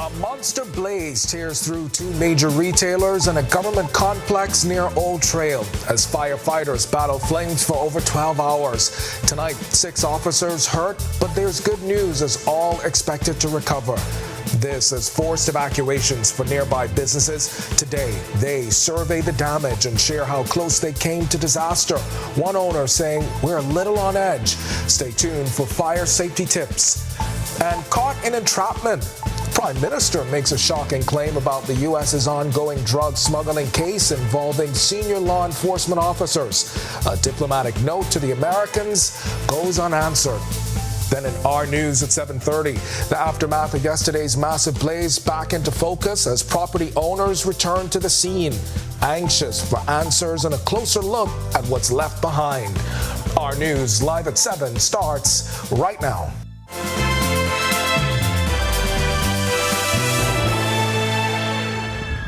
A monster blaze tears through two major retailers and a government complex near Old Trail as firefighters battle flames for over 12 hours. Tonight, 6 officers hurt, but there's good news as all expected to recover. This is forced evacuations for nearby businesses. Today, they survey the damage and share how close they came to disaster. One owner saying, "We're a little on edge." Stay tuned for fire safety tips. And caught in entrapment. Prime Minister makes a shocking claim about the U.S.'s ongoing drug smuggling case involving senior law enforcement officers. A diplomatic note to the Americans goes unanswered. Then in our news at 7:30, the aftermath of yesterday's massive blaze back into focus as property owners return to the scene, anxious for answers and a closer look at what's left behind. Our news live at 7 starts right now.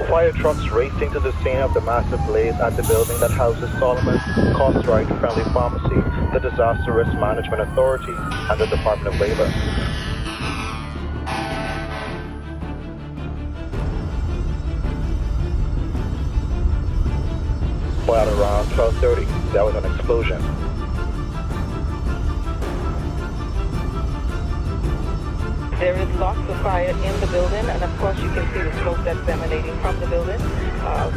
Fire trucks racing to the scene of the massive blaze at the building that houses Solomon's Cost-Right Friendly Pharmacy, the Disaster Risk Management Authority, and the Department of Labor. While at around 12:30, there was an explosion. There is lots of fire in the building, and of course you can see the smoke that's emanating from the building.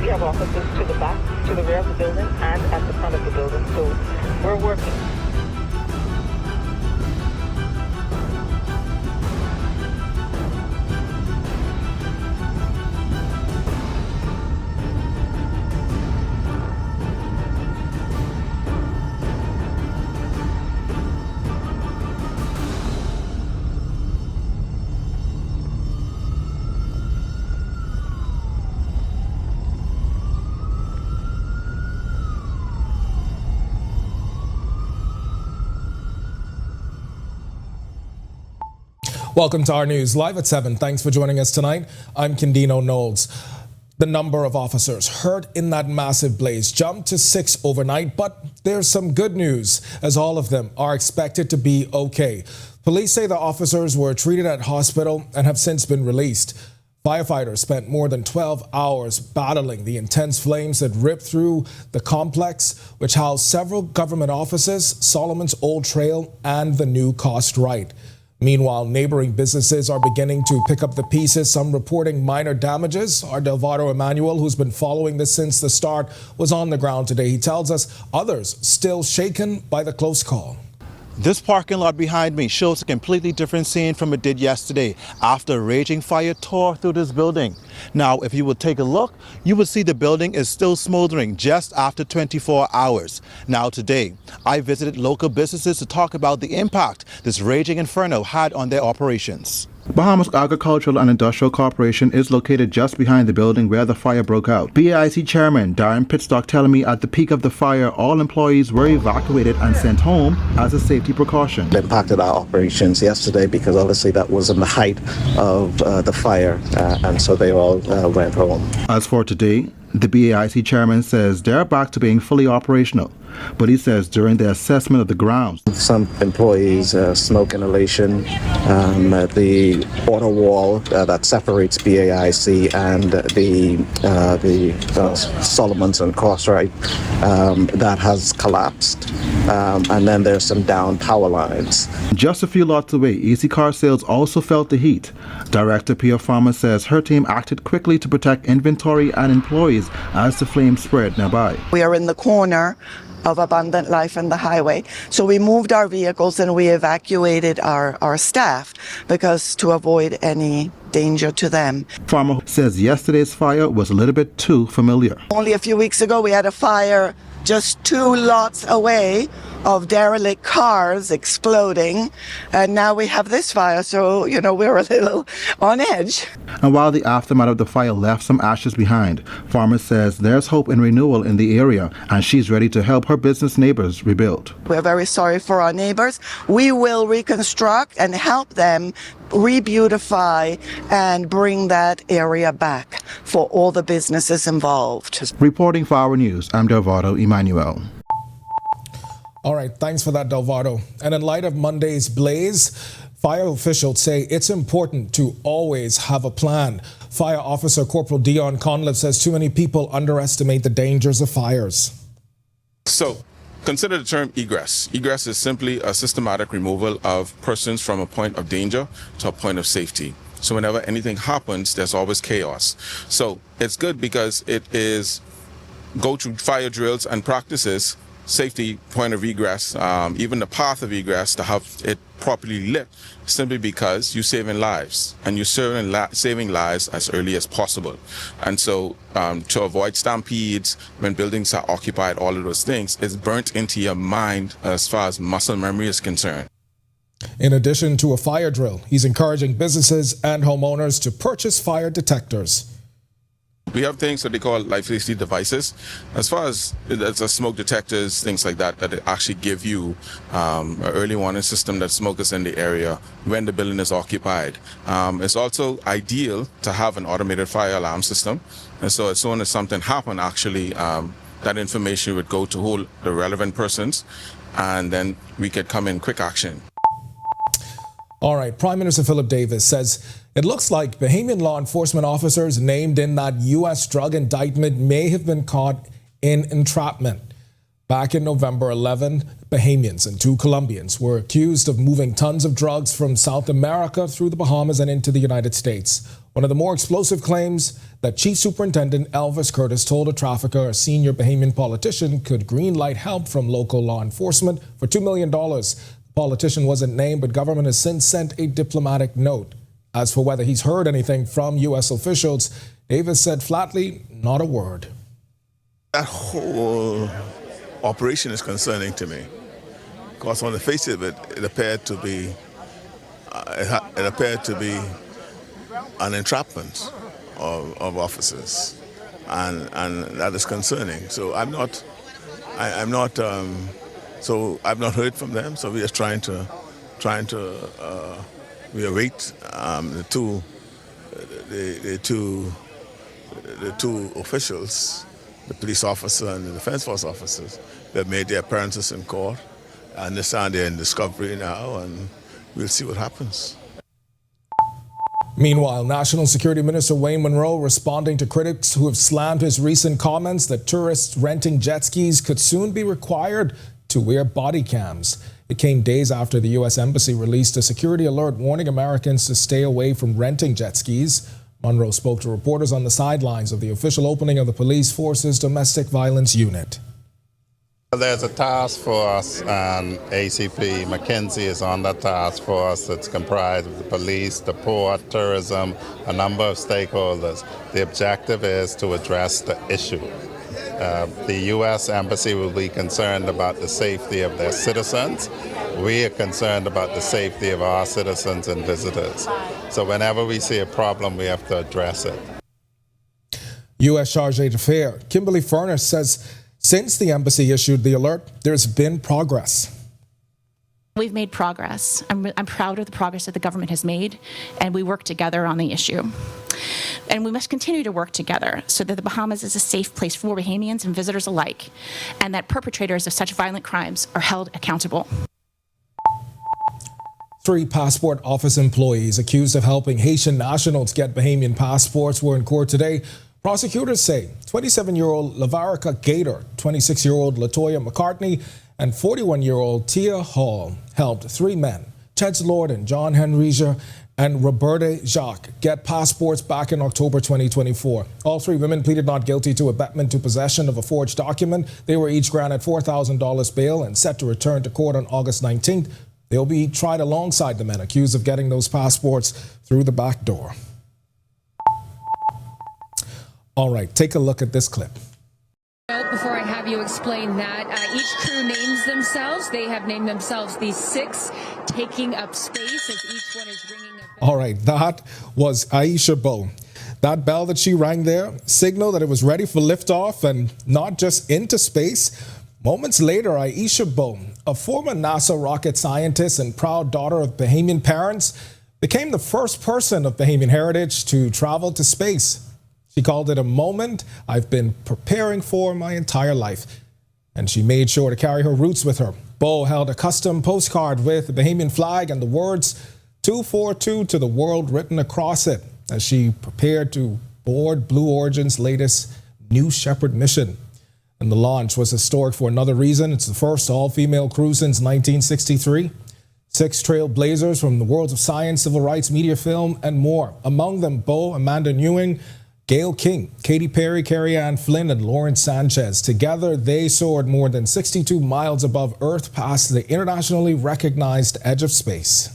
We have officers to the back, to the rear of the building, and at the front of the building, so we're working. Welcome to our news live at 7. Thanks for joining us tonight. I'm Kendino Knowles. The number of officers hurt in that massive blaze jumped to 6 overnight, but there's some good news as all of them are expected to be okay. Police say the officers were treated at hospital and have since been released. Firefighters spent more than 12 hours battling the intense flames that ripped through the complex, which housed several government offices, Solomon's Old Trail, and the new Cost-Right. Meanwhile, neighboring businesses are beginning to pick up the pieces, some reporting minor damages. Our Delvado Emmanuel, who's been following this since the start, was on the ground today. He tells us others still shaken by the close call. This parking lot behind me shows a completely different scene from it did yesterday after a raging fire tore through this building. Now, if you would take a look, you would see the building is still smoldering just after 24 hours. Now today, I visited local businesses to talk about the impact this raging inferno had on their operations. Bahamas Agricultural and Industrial Corporation is located just behind the building where the fire broke out. BAIC Chairman Darren Pitstock telling me at the peak of the fire, all employees were evacuated and sent home as a safety precaution. It impacted our operations yesterday because obviously that was in the height of the fire, and so they all went home. As for today, the BAIC chairman says they're back to being fully operational, but he says during the assessment of the grounds, some employees smoke inhalation, the outer wall that separates BAIC and the Solomon's and Cost-Right that has collapsed, and then there's some down power lines. Just a few lots away, Easy Car Sales also felt the heat. Director Pia Farmer says her team acted quickly to protect inventory and employees as the flames spread nearby. We are in the corner of Abundant Life and the highway, so we moved our vehicles and we evacuated our staff because to avoid any danger to them. Farmer says yesterday's fire was a little bit too familiar. Only a few weeks ago we had a fire just 2 lots away of derelict cars exploding, and now we have this fire, so we're a little on edge. And while the aftermath of the fire left some ashes behind, Farmer says there's hope in renewal in the area and she's ready to help her business neighbors rebuild. We're very sorry for our neighbors. We will reconstruct and help them re-beautify and bring that area back for all the businesses involved. Reporting for Our News, I'm Delvado Emmanuel. All right, thanks for that, Delvado. And in light of Monday's blaze, Fire officials say it's important to always have a plan. Fire Officer Corporal Dion Conliffe says too many people underestimate the dangers of fires. So, consider the term egress. Egress is simply a systematic removal of persons from a point of danger to a point of safety. So whenever anything happens, there's always chaos. So it's good because it is go through fire drills and practices, safety point of egress, even the path of egress to have it properly lit, simply because you're saving lives and you're saving lives as early as possible. And so to avoid stampedes, when buildings are occupied, all of those things, it's burnt into your mind as far as muscle memory is concerned. In addition to a fire drill, he's encouraging businesses and homeowners to purchase fire detectors. We have things that they call life safety devices. As far as smoke detectors, things like that, that actually give you an early warning system that smoke is in the area when the building is occupied. It's also ideal to have an automated fire alarm system. And so as soon as something happens, actually, that information would go to all the relevant persons, and then we could come in quick action. All right, Prime Minister Philip Davis says it looks like Bahamian law enforcement officers named in that U.S. drug indictment may have been caught in entrapment. Back in November, 11 Bahamians and 2 Colombians were accused of moving tons of drugs from South America through the Bahamas and into the United States. One of the more explosive claims that Chief Superintendent Elvis Curtis told a trafficker a senior Bahamian politician could greenlight help from local law enforcement for $2 million. Politician wasn't named, but government has since sent a diplomatic note. As for whether he's heard anything from U.S. officials, Davis said flatly, not a word. That whole operation is concerning to me, because on the face of it, it appeared to be an entrapment of officers, and that is concerning. So I've not heard from them. So we are trying to we await the two officials, the police officer and the defense force officers, that made their appearances in court. I understand they're in discovery now, and we'll see what happens. Meanwhile, National Security Minister Wayne Munro responding to critics who have slammed his recent comments that tourists renting jet skis could soon be required to wear body cams. It came days after the U.S. Embassy released a security alert warning Americans to stay away from renting jet skis. Munro spoke to reporters on the sidelines of the official opening of the police force's domestic violence unit. There's a task force, and ACP McKinsey is on that task force. It's comprised of the police, the port, tourism, a number of stakeholders. The objective is to address the issue. The U.S. Embassy will be concerned about the safety of their citizens. We are concerned about the safety of our citizens and visitors. So whenever we see a problem, we have to address it. U.S. Chargé d'Affaires Kimberly Furness says since the embassy issued the alert, there's been progress. We've made progress. I'm proud of the progress that the government has made, and we work together on the issue. And we must continue to work together so that the Bahamas is a safe place for Bahamians and visitors alike, and that perpetrators of such violent crimes are held accountable. 3 passport office employees accused of helping Haitian nationals get Bahamian passports were in court today. Prosecutors say 27-year-old Lavarica Gator, 26-year-old Latoya McCartney, and 41-year-old Tia Hall helped 3 men, Ted Lord and John Henriger, and Roberta Jacques, get passports back in October 2024. All 3 women pleaded not guilty to abetment to possession of a forged document. They were each granted $4,000 bail and set to return to court on August 19th. They'll be tried alongside the men accused of getting those passports through the back door. All right, take a look at this clip. Before I have you explain that, each crew names themselves. They have named themselves the 6, taking up space as each one is ringing a bell. All right, that was Aisha Bowe. That bell that she rang there signaled that it was ready for liftoff and not just into space. Moments later, Aisha Bowe, a former NASA rocket scientist and proud daughter of Bahamian parents, became the first person of Bahamian heritage to travel to space. She called it a moment I've been preparing for my entire life, and she made sure to carry her roots with her. Bowe held a custom postcard with the Bahamian flag and the words, 242 to the world written across it as she prepared to board Blue Origin's latest New Shepard mission. And the launch was historic for another reason. It's the first all-female crew since 1963. 6 trailblazers from the worlds of science, civil rights, media, film, and more. Among them, Bo, Amanda Newing, Gail King, Katy Perry, Carrie Ann Flynn, and Lawrence Sanchez. Together, they soared more than 62 miles above Earth past the internationally recognized edge of space.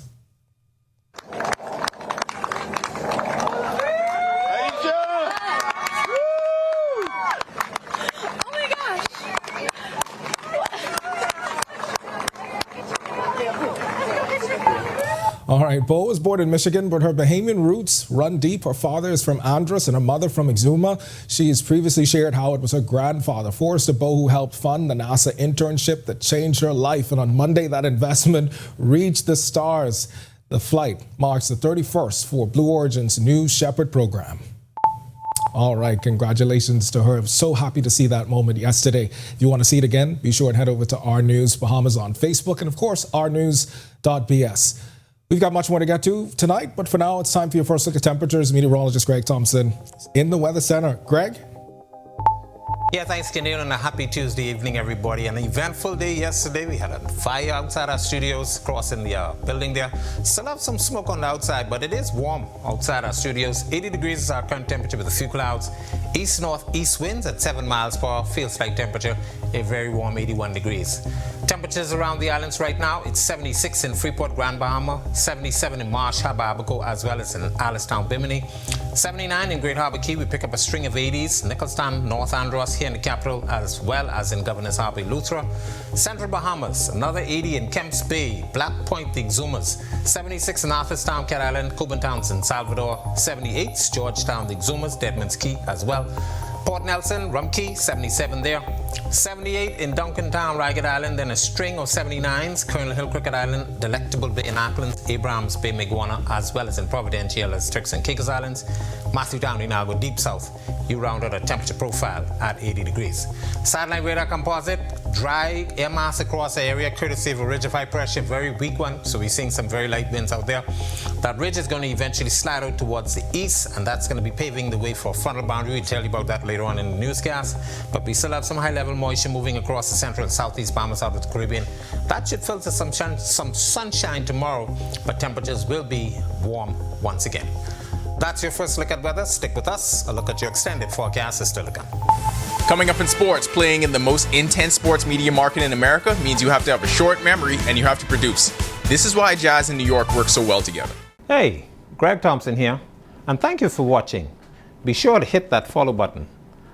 All right, Bo was born in Michigan, but her Bahamian roots run deep. Her father is from Andros and her mother from Exuma. She has previously shared how it was her grandfather, Forrester Bo, who helped fund the NASA internship that changed her life. And on Monday, that investment reached the stars. The flight marks the 31st for Blue Origin's New Shepard program. All right, congratulations to her. So happy to see that moment yesterday. If you want to see it again, be sure and head over to Our News Bahamas on Facebook and, of course, ournews.bs. We've got much more to get to tonight, but for now, it's time for your first look at temperatures. Meteorologist Greg Thompson in the Weather Center. Greg? Yeah, thanks, Kenil, and a happy Tuesday evening, everybody. An eventful day yesterday. We had a fire outside our studios, crossing the building there. Still have some smoke on the outside, but it is warm outside our studios. 80 degrees is our current temperature with a few clouds. East-northeast winds at 7 miles per hour. Feels like temperature, a very warm 81 degrees. Temperatures around the islands right now, it's 76 in Freeport, Grand Bahama, 77 in Marsh, Hababaco, as well as in Alistown, Bimini, 79 in Great Harbor Key. We pick up a string of 80s, Nicholstown, North Andros here in the capital, as well as in Governor's Harbour, Lutra. Central Bahamas, another 80 in Kemps Bay, Black Point, the Exumas, 76 in Arthurstown, Cat Island, Cuban Townsend, Salvador, 78 Georgetown, the Exumas, Deadman's Key as well. Port Nelson, Rum Key, 77 there. 78 in Duncantown, Ragged Island, then a string of 79s, Colonel Hill, Cricket Island, Delectable Bay in Auckland, Abrahams Bay, Miguana, as well as in Providential as Turks and Caicos Islands. Matthew Downey now go deep south. You round out a temperature profile at 80 degrees. Satellite radar composite, dry air mass across the area, courtesy of a ridge of high pressure, very weak one, so we're seeing some very light winds out there. That ridge is going to eventually slide out towards the east, and that's going to be paving the way for a frontal boundary. We'll tell you about that later on in the newscast. But we still have some high-level moisture moving across the central and southeast Bahamas out of the Caribbean. That should filter some sunshine tomorrow, but temperatures will be warm once again. That's your first look at weather. Stick with us. A look at your extended forecast is still to come. Coming up in sports, playing in the most intense sports media market in America means you have to have a short memory and you have to produce. This is why Jazz in New York work so well together. Hey, Greg Thompson here, and thank you for watching. Be sure to hit that follow button.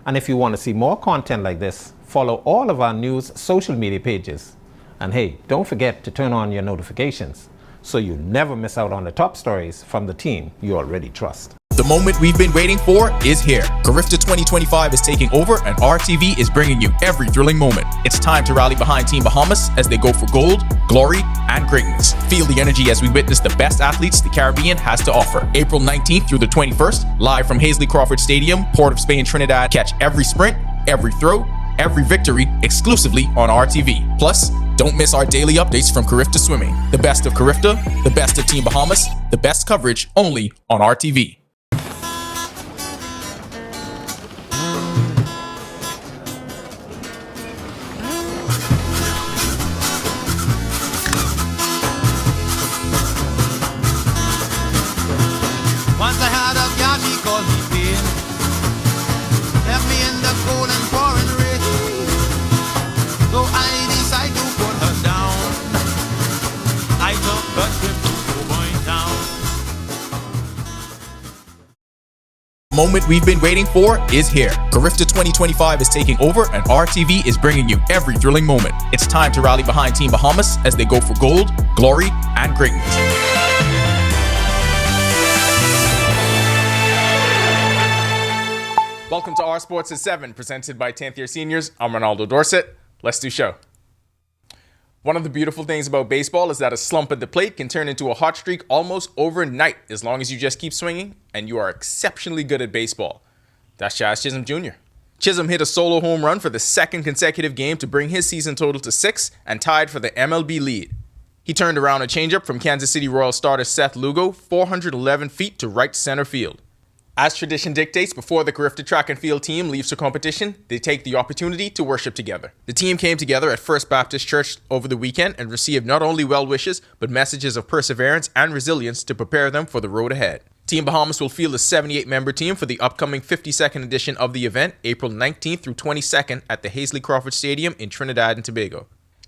And if you want to see more content like this, follow all of our news social media pages. And hey, don't forget to turn on your notifications so you never miss out on the top stories from the team you already trust. The moment we've been waiting for is here. Carifta 2025 is taking over and RTV is bringing you every thrilling moment. It's time to rally behind Team Bahamas as they go for gold, glory, and greatness. Feel the energy as we witness the best athletes the Caribbean has to offer. April 19th through the 21st, live from Hazley Crawford Stadium, Port of Spain, Trinidad. Catch every sprint, every throw, every victory exclusively on RTV. Plus, don't miss our daily updates from Carifta Swimming. The best of Carifta, the best of Team Bahamas, the best coverage only on RTV. Once I had a girl, she called me pain. Left me in the cold and pouring rain. So I decided to put her down. I took a trip to Cowboy Town. The moment we've been waiting for is here. Carifta 2025 is taking over and RTV is bringing you every thrilling moment. It's time to rally behind Team Bahamas as they go for gold, glory, and greatness. Welcome to Our Sports at 7, presented by 10th Year Seniors. I'm Ronaldo Dorset. Let's do show. One of the beautiful things about baseball is that a slump at the plate can turn into a hot streak almost overnight, as long as you just keep swinging and you are exceptionally good at baseball. That's Jazz Chisholm Jr. Chisholm hit a solo home run for the second consecutive game to bring his season total to 6 and tied for the MLB lead. He turned around a changeup from Kansas City Royals starter Seth Lugo 411 feet to right center field. As tradition dictates, before the Carifta track and field team leaves for competition, they take the opportunity to worship together. The team came together at First Baptist Church over the weekend and received not only well wishes, but messages of perseverance and resilience to prepare them for the road ahead. Team Bahamas will field a 78-member team for the upcoming 52nd edition of the event, April 19th through 22nd at the Hazley Crawford Stadium in Trinidad and Tobago.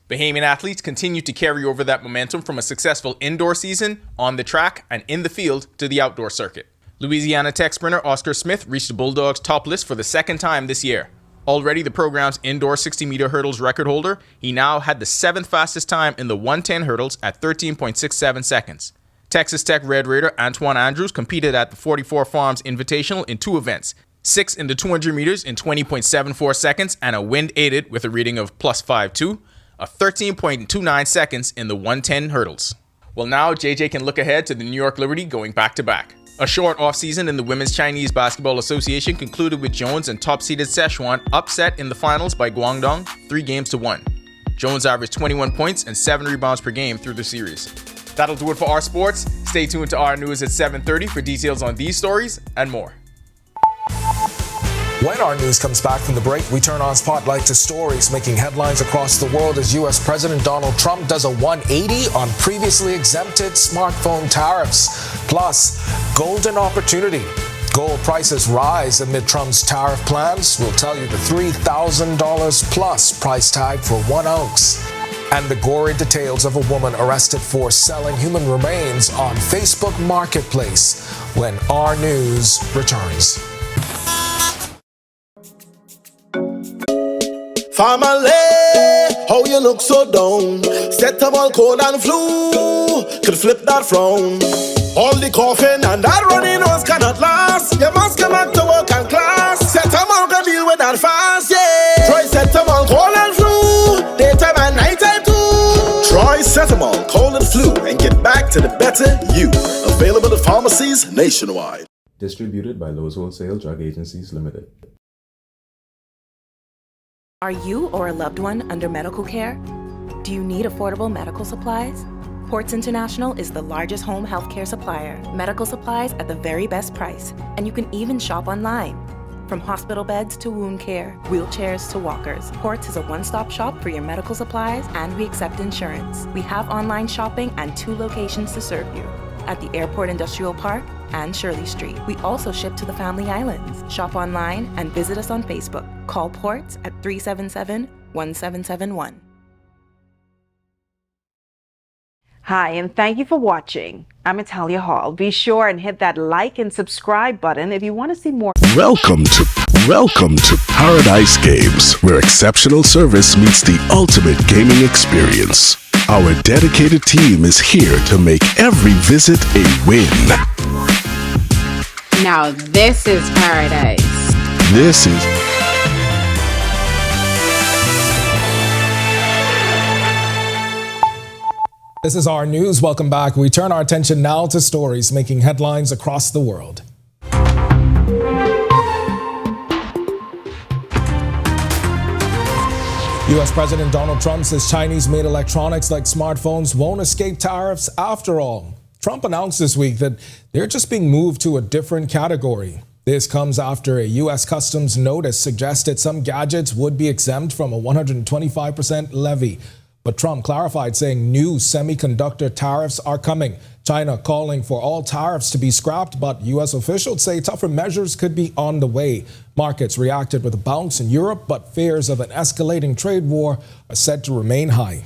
Bahamian athletes continue to carry over that momentum from a successful indoor season, on the track, and in the field to the outdoor circuit. Louisiana Tech sprinter Oscar Smith reached the Bulldogs' top list for the second time this year. Already the program's indoor 60-meter hurdles record holder, he now had the 7th fastest time in the 110 hurdles at 13.67 seconds. Texas Tech Red Raider Antoine Andrews competed at the 44 Farms Invitational in 2 events, 6 in the 200 meters in 20.74 seconds and a wind aided with a reading of plus 5.2, a 13.29 seconds in the 110 hurdles. Well, now JJ can look ahead to the New York Liberty going back-to-back. A short offseason in the Women's Chinese Basketball Association concluded with Jones and top-seeded Sichuan upset in the finals by Guangdong 3-1. Jones averaged 21 points and 7 rebounds per game through the series. That'll do it for our sports. Stay tuned to our news at 7:30 for details on these stories and more. When our news comes back from the break, we turn our spotlight to stories making headlines across the world as U.S. President Donald Trump does a 180 on previously exempted smartphone tariffs. Plus, golden opportunity. Gold prices rise amid Trump's tariff plans. We'll tell you the $3,000 plus price tag for 1 ounce. And the gory details of a woman arrested for selling human remains on Facebook Marketplace when our news returns. Family, how you look so down? Set up all cold and flu, could flip that frown. All the coughing and that runny nose cannot last. You must come back to work and class. Set them all can deal with that fast, yeah. Try set them all cold and flu, daytime and nighttime too. Try Setamol, cold and flu, and get back to the better you. Available at pharmacies nationwide. Distributed by Lowe's Wholesale Drug Agencies Limited. Are you or a loved one under medical care? Do you need affordable medical supplies? Ports International is the largest home healthcare supplier. Medical supplies at the very best price, and you can even shop online. From hospital beds to wound care, wheelchairs to walkers, Ports is a one-stop shop for your medical supplies, and we accept insurance. We have online shopping and 2 locations to serve you, at the Airport Industrial Park and Shirley Street. We also ship to the Family Islands. Shop online and visit us on Facebook. Call Ports at 377-1771. Hi, and thank you for watching. I'm Italia Hall. Be sure and hit that like and subscribe button if you want to see more. Welcome to Paradise Games, where exceptional service meets the ultimate gaming experience. Our dedicated team is here to make every visit a win. Now this is paradise. This is This is our news. Welcome back. We turn our attention now to stories making headlines across the world. U.S. President Donald Trump says Chinese-made electronics like smartphones won't escape tariffs after all. Trump announced this week that they're just being moved to a different category. This comes after a U.S. Customs notice suggested some gadgets would be exempt from a 125% levy. But Trump clarified, saying new semiconductor tariffs are coming. China calling for all tariffs to be scrapped, but U.S. officials say tougher measures could be on the way. Markets reacted with a bounce in Europe, but fears of an escalating trade war are said to remain high.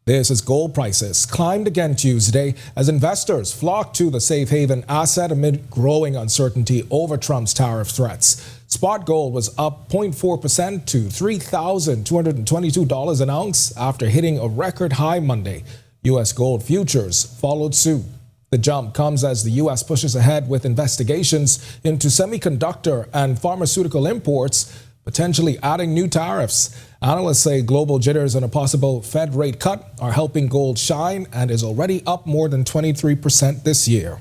This as gold prices climbed again Tuesday as investors flocked to the safe haven asset amid growing uncertainty over Trump's tariff threats. Spot gold was up 0.4% to $3,222 an ounce after hitting a record high Monday. U.S. gold futures followed suit. The jump comes as the U.S. pushes ahead with investigations into semiconductor and pharmaceutical imports, potentially adding new tariffs. Analysts say global jitters and a possible Fed rate cut are helping gold shine and is already up more than 23% this year.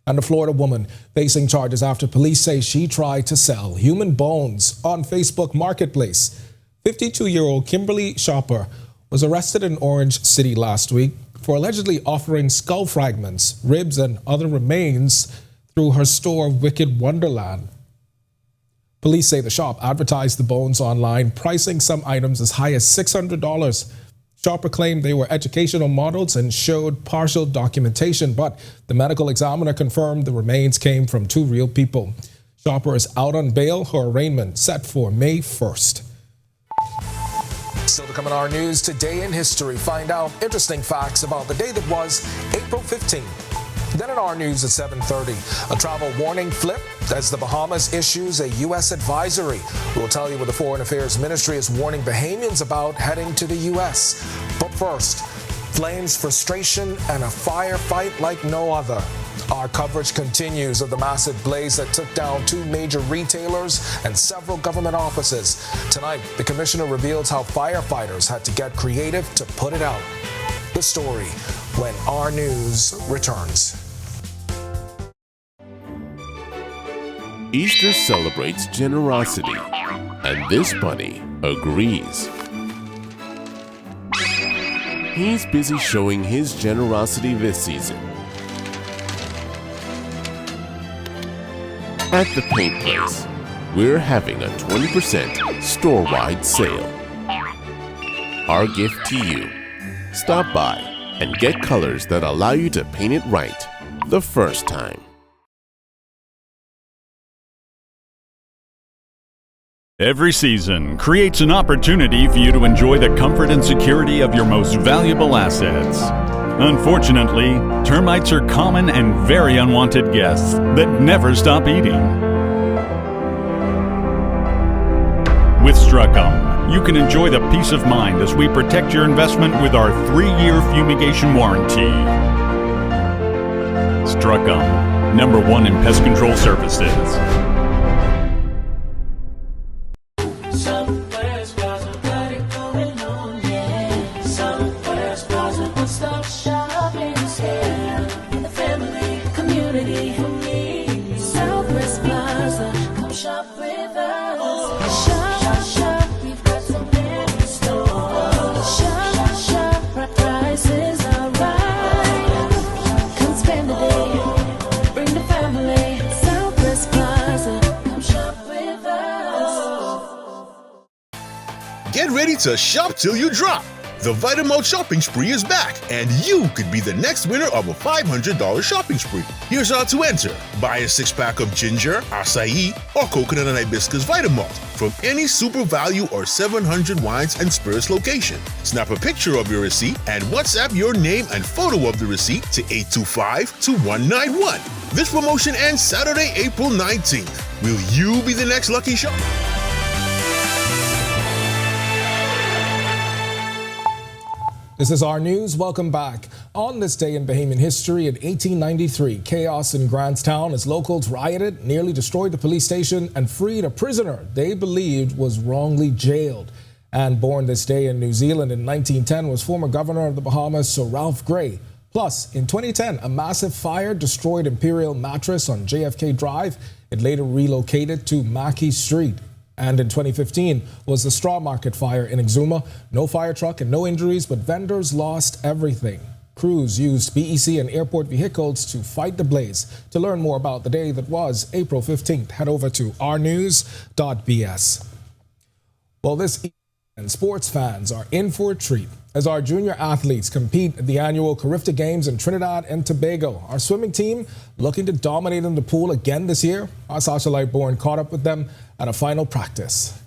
And a Florida woman facing charges after police say she tried to sell human bones on Facebook Marketplace. 52-year-old Kimberly Shopper was arrested in Orange City last week for allegedly offering skull fragments, ribs, and other remains through her store Wicked Wonderland. Police say the shop advertised the bones online, pricing some items as high as $600. Shopper claimed they were educational models and showed partial documentation, but the medical examiner confirmed the remains came from two real people. Shopper is out on bail. Her arraignment set for May 1st. Still to come in our news, today in history, find out interesting facts about the day that was April 15th. Then in our news at 7:30, a travel warning flip as the Bahamas issues a U.S. advisory. We'll tell you what the Foreign Affairs Ministry is warning Bahamians about heading to the U.S. But first, flames, frustration, and a firefight like no other. Our coverage continues of the massive blaze that took down two major retailers and several government offices. Tonight, the commissioner reveals how firefighters had to get creative to put it out. The story when Our News returns. Easter celebrates generosity, and this bunny agrees. He's busy showing his generosity this season. At the paint place, we're having a 20% store-wide sale. Our gift to you: stop by and get colors that allow you to paint it right the first time. Every season creates an opportunity for you to enjoy the comfort and security of your most valuable assets. Unfortunately, termites are common and very unwanted guests that never stop eating. With Struckum, you can enjoy the peace of mind as we protect your investment with our 3-year fumigation warranty. Struckum, #1 in pest control services. Get ready to shop till you drop. The Vitamalt shopping spree is back, and you could be the next winner of a $500 shopping spree. Here's how to enter. Buy a 6-pack of ginger, acai, or coconut and hibiscus Vitamalt from any Super Value or 700 Wines and Spirits location. Snap a picture of your receipt and WhatsApp your name and photo of the receipt to 825-2191. This promotion ends Saturday, April 19th. Will you be the next lucky shopper? This is Our News. Welcome back. On this day in Bahamian history in 1893, chaos in Grantstown as locals rioted, nearly destroyed the police station, and freed a prisoner they believed was wrongly jailed. And born this day in New Zealand in 1910 was former governor of the Bahamas, Sir Ralph Gray. Plus, in 2010, a massive fire destroyed Imperial Mattress on JFK Drive. It later relocated to Mackey Street. And in 2015 was the straw market fire in Exuma. No fire truck and no injuries, but vendors lost everything. Crews used BEC and airport vehicles to fight the blaze. To learn more about the day that was April 15th, head over to ournews.bs. Well, this evening, sports fans are in for a treat as our junior athletes compete at the annual Carifta Games in Trinidad and Tobago. Our swimming team looking to dominate in the pool again this year. Our Sasha Lightborn caught up with them at a final practice.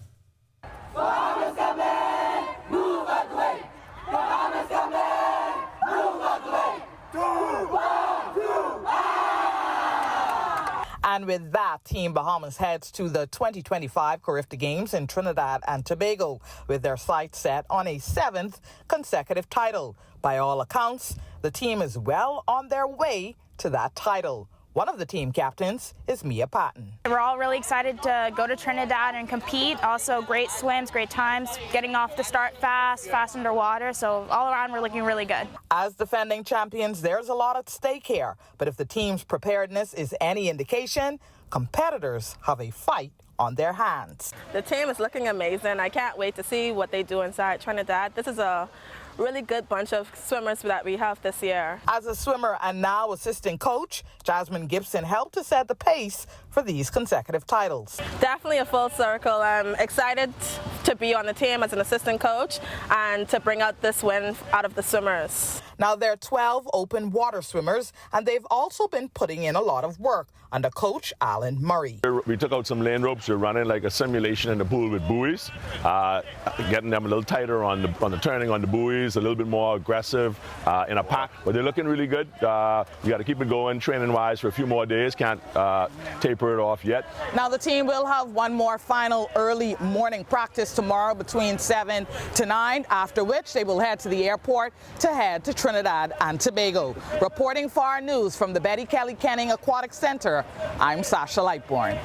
And with that, Team Bahamas heads to the 2025 Carifta Games in Trinidad and Tobago with their sights set on a 7th consecutive title. By all accounts, the team is well on their way to that title. One of the team captains is Mia Patton. We're all really excited to go to Trinidad and compete. Also great swims, great times, getting off the start fast underwater. So all around we're looking really good. As defending champions, there's a lot at stake here. But if the team's preparedness is any indication, competitors have a fight on their hands. The team is looking amazing. I can't wait to see what they do inside Trinidad. This is a really good bunch of swimmers that we have this year. As a swimmer and now assistant coach, Jasmine Gibson helped to set the pace for these consecutive titles. Definitely a full circle. I'm excited to be on the team as an assistant coach and to bring out this win out of the swimmers. Now there are 12 open water swimmers, and they've also been putting in a lot of work under coach Alan Murray. We took out some lane ropes. We're running like a simulation in the pool with buoys, getting them a little tighter on the turning on the buoys, a little bit more aggressive in a pack. But they're looking really good. We got to keep it going training-wise for a few more days. Can't taper it off yet. Now the team will have one more final early morning practice tomorrow between 7 to 9, after which they will head to the airport to head to Trinidad and Tobago. Reporting for our news from the Betty Kelly Kenning Aquatic Center, I'm Sasha Lightbourne.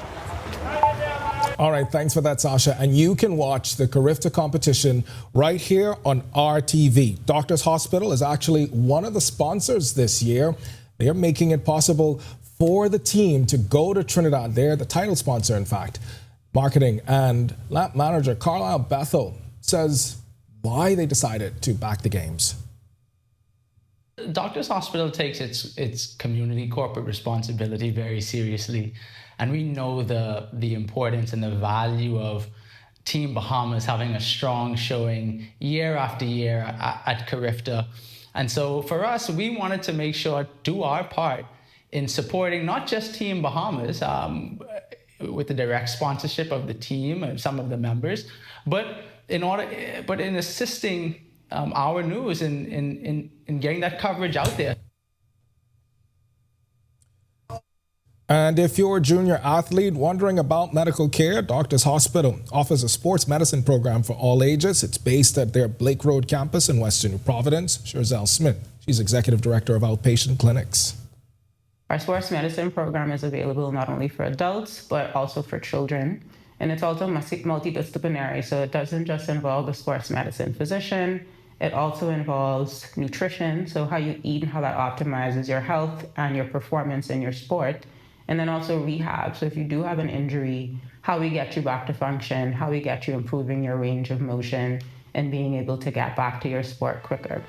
All right, thanks for that, Sasha. And you can watch the Carifta competition right here on RTV. Doctors Hospital is actually one of the sponsors this year. They are making it possible for the team to go to Trinidad. They're the title sponsor, in fact. Marketing and lab manager Carlisle Bethel says why they decided to back the games. Doctors Hospital takes its community corporate responsibility very seriously, and we know the importance and the value of Team Bahamas having a strong showing year after year at Carifta. And so for us, we wanted to make sure, do our part in supporting not just Team Bahamas with the direct sponsorship of the team and some of the members, but in assisting our news in getting that coverage out there. And if you're a junior athlete wondering about medical care, Doctors Hospital offers a sports medicine program for all ages. It's based at their Blake Road campus in Western New Providence. Sherzelle Smith, she's executive director of outpatient clinics. Our sports medicine program is available not only for adults, but also for children. And it's also multidisciplinary, so it doesn't just involve the sports medicine physician. It also involves nutrition, so how you eat and how that optimizes your health and your performance in your sport. And then also rehab, so if you do have an injury, how we get you back to function, how we get you improving your range of motion and being able to get back to your sport quicker.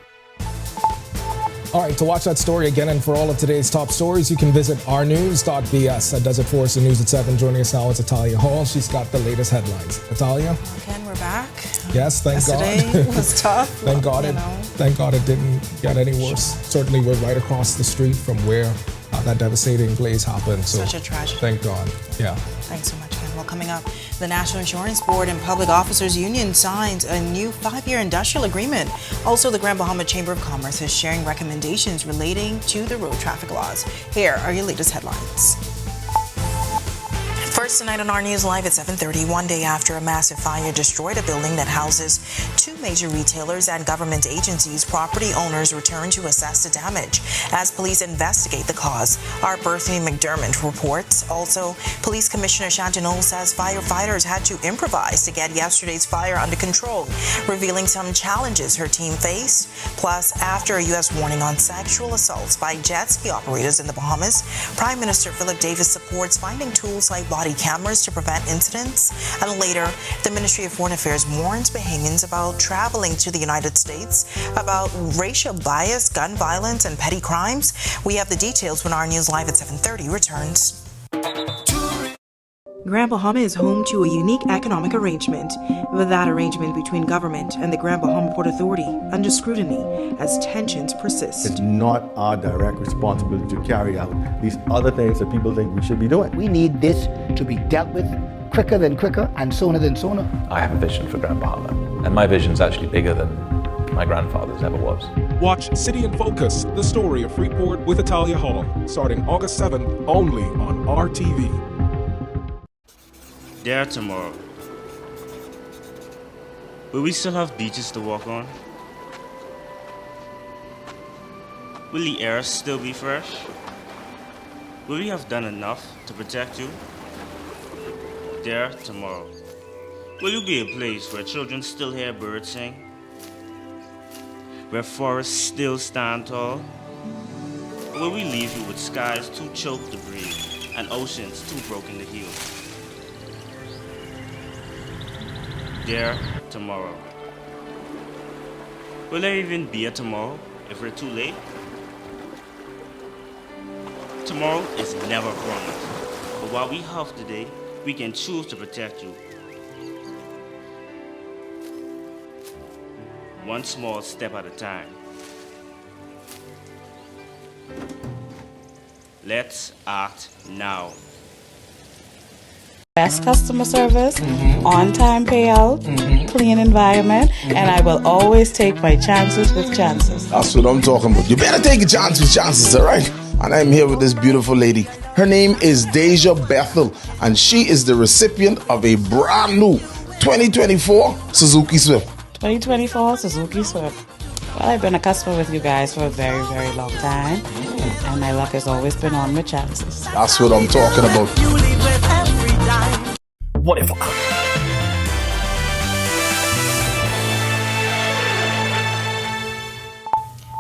All right, to watch that story again and for all of today's top stories, you can visit ournews.bs. That does it for us in News at 7. Joining us now is Natalia Hall. She's got the latest headlines. Natalia? Ken, we're back. Yes, thank God. Yesterday was tough. Thank God it didn't get any worse. Certainly, we're right across the street from where that devastating blaze happened. So such a tragedy. Thank God. Yeah. Thanks so much, Ken. Well, coming up, the National Insurance Board and Public Officers Union signs a new 5-year industrial agreement. Also, the Grand Bahama Chamber of Commerce is sharing recommendations relating to the road traffic laws. Here are your latest headlines. First tonight on our News Live at 7:30, one day after a massive fire destroyed a building that houses 2 major retailers and government agencies, property owners return to assess the damage as police investigate the cause. Our Berthany McDermott reports. Also, Police Commissioner Chantinol says firefighters had to improvise to get yesterday's fire under control, revealing some challenges her team faced. Plus, after a U.S. warning on sexual assaults by jet ski operators in the Bahamas, Prime Minister Philip Davis supports finding tools like body cameras to prevent incidents. And later, the Ministry of Foreign Affairs warns Bahamians about traveling to the United States about racial bias, gun violence, and petty crimes. We have the details when our News Live at 7:30 returns. Grand Bahama is home to a unique economic arrangement, with that arrangement between government and the Grand Bahama Port Authority under scrutiny as tensions persist. It's not our direct responsibility to carry out these other things that people think we should be doing. We need this to be dealt with quicker than quicker and sooner than sooner. I have a vision for Grand Bahama, and my vision is actually bigger than my grandfather's ever was. Watch City in Focus, the story of Freeport with Natalia Hall, starting August 7th only on RTV. There tomorrow. Will we still have beaches to walk on? Will the air still be fresh? Will we have done enough to protect you? There tomorrow. Will you be a place where children still hear birds sing? Where forests still stand tall? Or will we leave you with skies too choked to breathe and oceans too broken to heal? there tomorrow. Will there even be a tomorrow if we're too late? Tomorrow is never promised, but while we have today, we can choose to protect you. One small step at a time. Let's act now. Best customer service, on-time payout, clean environment, and I will always take my chances with chances. That's what I'm talking about. You better take a chance with chances, all right? And I'm here with this beautiful lady. Her name is Deja Bethel, and she is the recipient of a brand new 2024 Suzuki Swift. 2024 Suzuki Swift. Well, I've been a customer with you guys for a very, very long time, and my luck has always been on with chances. That's what I'm talking about. What if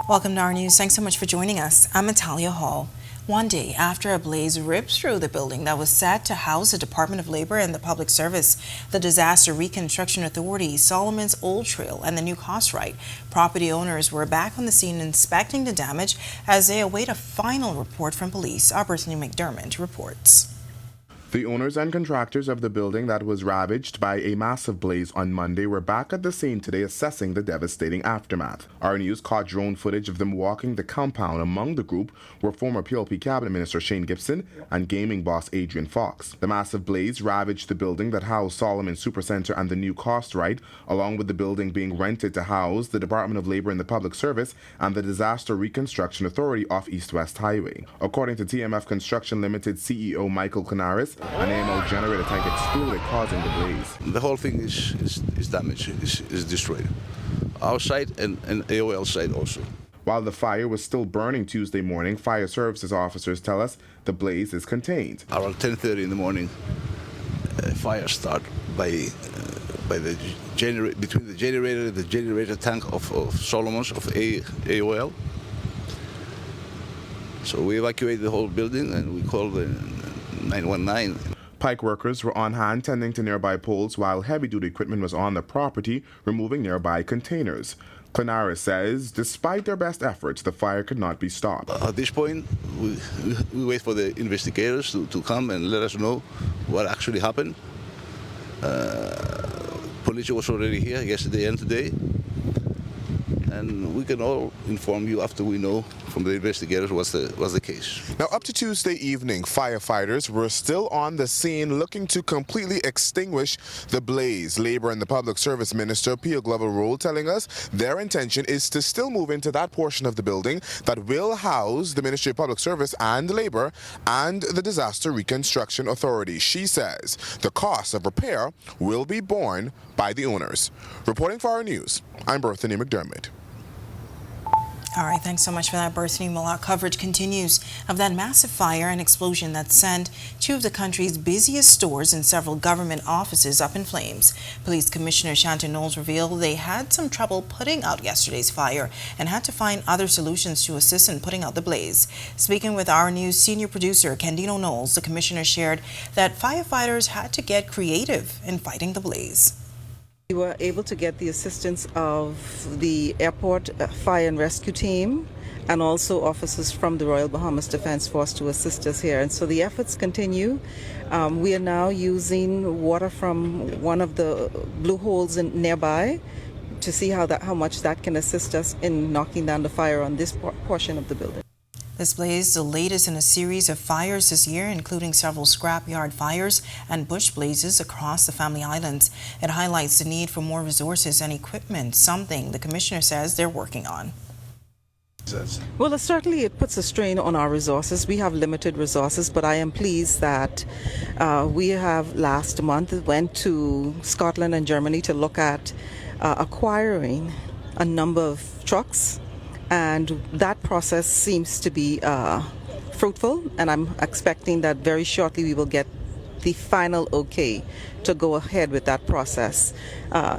Welcome to our news. Thanks so much for joining us. I'm Natalia Hall. One day after a blaze ripped through the building that was set to house the Department of Labor and the Public Service, the Disaster Reconstruction Authority, Solomon's Old Trail, and the New Costrite, property owners were back on the scene inspecting the damage as they await a final report from police. Our Brittany McDermott reports. The owners and contractors of the building that was ravaged by a massive blaze on Monday were back at the scene today assessing the devastating aftermath. Our news caught drone footage of them walking the compound. Among the group were former PLP Cabinet Minister Shane Gibson and gaming boss Adrian Fox. The massive blaze ravaged the building that housed Solomon Supercenter and the New Costrite, along with the building being rented to house the Department of Labor and the Public Service and the Disaster Reconstruction Authority off East-West Highway. According to TMF Construction Limited CEO Michael Canaris, an AMO generator tank exploded, causing the blaze. The whole thing is damaged, is destroyed. Our site and AOL site also. While the fire was still burning Tuesday morning, fire services officers tell us the blaze is contained. Around 10:30 in the morning, fire started by the between the generator tank of Solomon's of AOL. So we evacuated the whole building and we called the 919. Pike workers were on hand tending to nearby poles while heavy-duty equipment was on the property removing nearby containers. Clanaris says despite their best efforts, the fire could not be stopped. At this point, we wait for the investigators to come and let us know what actually happened. Police was already here yesterday and today. And we can all inform you after we know from the investigators what's the case. Now, up to Tuesday evening, firefighters were still on the scene looking to completely extinguish the blaze. Labor and the Public Service Minister, Pia Glover-Roll, telling us their intention is to still move into that portion of the building that will house the Ministry of Public Service and Labor and the Disaster Reconstruction Authority. She says the cost of repair will be borne by the owners. Reporting for our news, I'm Berthany McDermott. All right, thanks so much for that, Berthany. Well, our coverage continues of that massive fire and explosion that sent two of the country's busiest stores and several government offices up in flames. Police Commissioner Shanton Knowles revealed they had some trouble putting out yesterday's fire and had to find other solutions to assist in putting out the blaze. Speaking with our news senior producer, Candino Knowles, the commissioner shared that firefighters had to get creative in fighting the blaze. We were able to get the assistance of the airport fire and rescue team and also officers from the Royal Bahamas Defense Force to assist us here. And so the efforts continue. We are now using water from one of the blue holes nearby to see how much that can assist us in knocking down the fire on this portion of the building. This blaze is the latest in a series of fires this year, including several scrapyard fires and bush blazes across the Family Islands. It highlights the need for more resources and equipment, something the commissioner says they're working on. Well, certainly it puts a strain on our resources. We have limited resources, but I am pleased that we have last month went to Scotland and Germany to look at acquiring a number of trucks. And that process seems to be fruitful, and I'm expecting that very shortly we will get the final okay to go ahead with that process.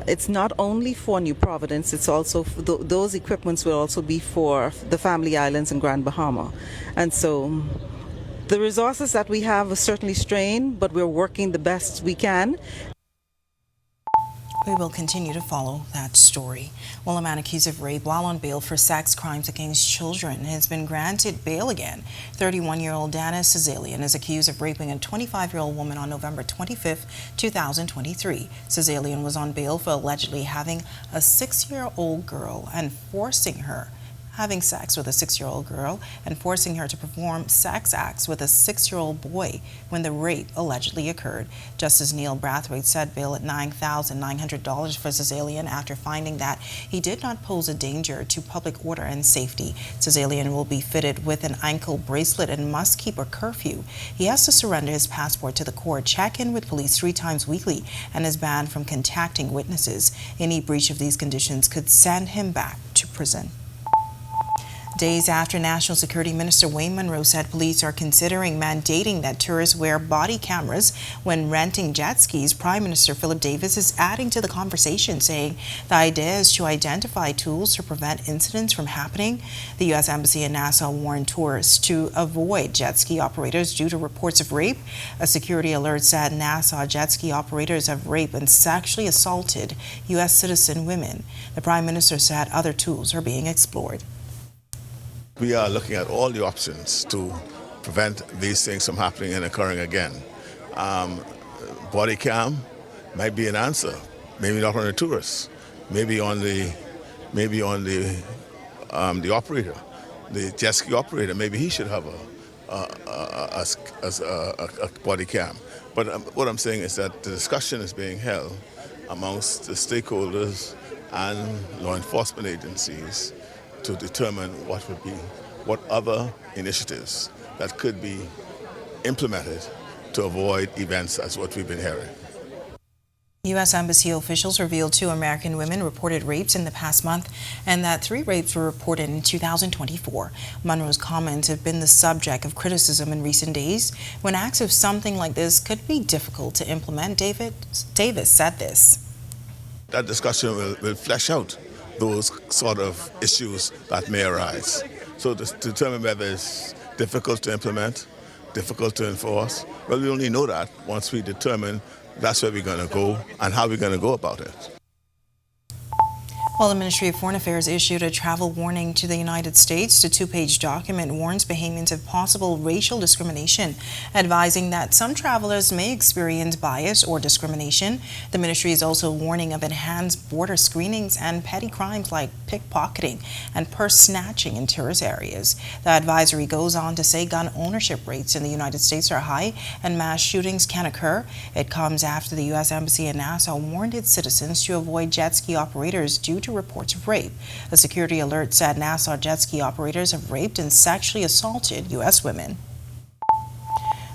It's not only for New Providence, it's also those equipments will also be for the Family Islands and Grand Bahama. And so the resources that we have are certainly strained, but we're working the best we can. We will continue to follow that story. Well, a man accused of rape while on bail for sex crimes against children has been granted bail again. 31-year-old Dennis Cezalian is accused of raping a 25-year-old woman on November 25, 2023. Cezalian was on bail for allegedly having a 6-year-old girl and having sex with a 6-year-old girl and forcing her to perform sex acts with a 6-year-old boy when the rape allegedly occurred. Justice Neil Brathwaite set bail at $9,900 for Cezalian after finding that he did not pose a danger to public order and safety. Cezalian will be fitted with an ankle bracelet and must keep a curfew. He has to surrender his passport to the court, check in with police 3 times weekly, and is banned from contacting witnesses. Any breach of these conditions could send him back to prison. Days after National Security Minister Wayne Munro said police are considering mandating that tourists wear body cameras when renting jet skis, Prime Minister Philip Davis is adding to the conversation, saying the idea is to identify tools to prevent incidents from happening. The U.S. Embassy in Nassau warned tourists to avoid jet ski operators due to reports of rape. A security alert said Nassau jet ski operators have raped and sexually assaulted U.S. citizen women. The Prime Minister said other tools are being explored. We are looking at all the options to prevent these things from happening and occurring again. Body cam might be an answer. Maybe not on the tourists. Maybe on the operator, the jet ski operator. Maybe he should have a body cam. But what I'm saying is that the discussion is being held amongst the stakeholders and law enforcement agencies to determine what other initiatives that could be implemented to avoid events as what we've been hearing. U.S. Embassy officials revealed 2 American women reported rapes in the past month and that 3 rapes were reported in 2024. Munro's comments have been the subject of criticism in recent days. When acts of something like this could be difficult to implement, Davis said this. That discussion will flesh out those sort of issues that may arise. So to determine whether it's difficult to implement, difficult to enforce, well, we only know that once we determine that's where we're going to go and how we're going to go about it. Well, the Ministry of Foreign Affairs issued a travel warning to the United States. The 2-page document warns Bahamians of possible racial discrimination, advising that some travelers may experience bias or discrimination. The ministry is also warning of enhanced border screenings and petty crimes like pickpocketing and purse snatching in tourist areas. The advisory goes on to say gun ownership rates in the United States are high and mass shootings can occur. It comes after the U.S. Embassy in Nassau warned its citizens to avoid jet ski operators due to reports of rape. A security alert said Nassau jet ski operators have raped and sexually assaulted U.S. women.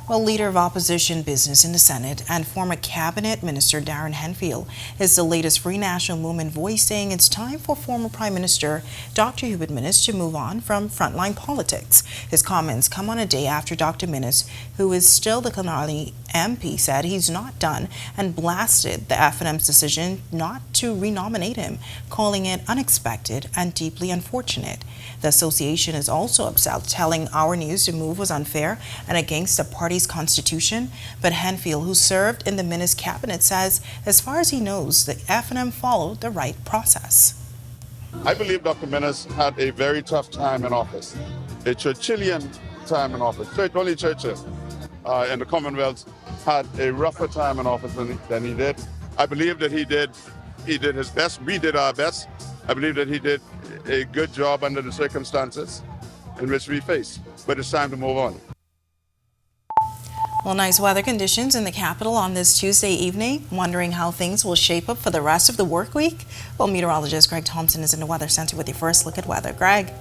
Well, leader of opposition business in the Senate and former cabinet minister Darren Henfield is the latest Free National Movement voice saying it's time for former Prime Minister Dr. Hubert Minnis to move on from frontline politics. His comments come on a day after Dr. Minnis, who is still the Canali MP, said he's not done and blasted the FNM's decision not to renominate him, calling it unexpected and deeply unfortunate. The association is also upset, telling Our News the move was unfair and against the party's constitution. But Henfield, who served in the Minnis cabinet, says as far as he knows, the FNM followed the right process. I believe Dr. Minnis had a very tough time in office, a Churchillian time in office. Only Churchill in the Commonwealth had a rougher time in office than he did. I believe that he did his best. We did our best. I believe that he did a good job under the circumstances in which we face. But it's time to move on. Well, nice weather conditions in the capital on this Tuesday evening. Wondering how things will shape up for the rest of the work week? Well, meteorologist Greg Thompson is in the Weather Center with your first look at weather. Greg.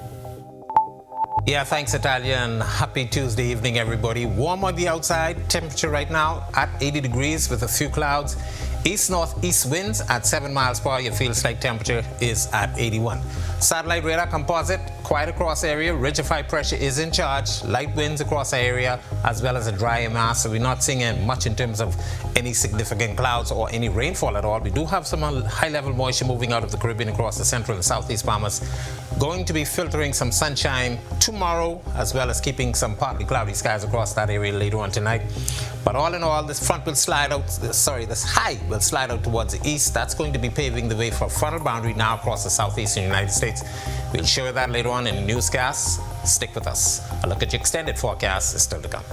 Yeah, thanks, Natalia, and happy Tuesday evening, everybody. Warm on the outside. Temperature right now at 80 degrees with a few clouds. East-northeast winds at 7 miles per hour. Your field slight temperature is at 81. Satellite radar composite, quiet across area. Ridge of high pressure is in charge. Light winds across the area, as well as a dry mass. So we're not seeing much in terms of any significant clouds or any rainfall at all. We do have some high-level moisture moving out of the Caribbean across the central and southeast Bahamas. Going to be filtering some sunshine tomorrow, as well as keeping some partly cloudy skies across that area later on tonight. But all in all, this front will slide out, this high will slide out towards the east. That's going to be paving the way for a frontal boundary now across the southeastern United States. We'll show you that later on in the newscast. Stick with us. A look at your extended forecast is still to come.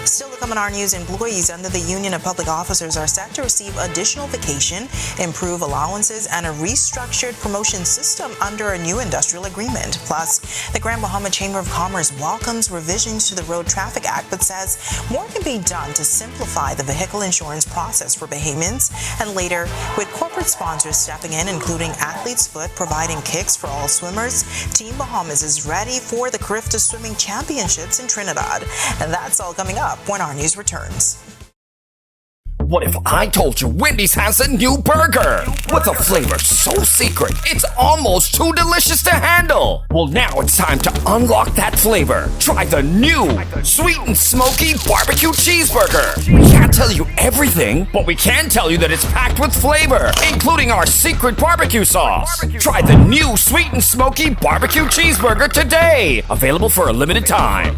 Still to come on our news, employees under the Union of Public Officers are set to receive additional vacation, improved allowances, and a restructured promotion system under a new industrial agreement. Plus, the Grand Bahama Chamber of Commerce welcomes revisions to the Road Traffic Act, but says more can be done to simplify the vehicle insurance process for Bahamians. And later, with corporate sponsors stepping in, including Athlete's Foot providing kicks for all swimmers, Team Bahamas is ready for the Carifta Swimming Championships in Trinidad. And that's all coming up when our news returns. What if I told you Wendy's has a new burger? With a flavor so secret, it's almost too delicious to handle. Well, now it's time to unlock that flavor. Try the new sweet and smoky barbecue cheeseburger. We can't tell you everything, but we can tell you that it's packed with flavor, including our secret barbecue sauce. Try the new sweet and smoky barbecue cheeseburger today. Available for a limited time.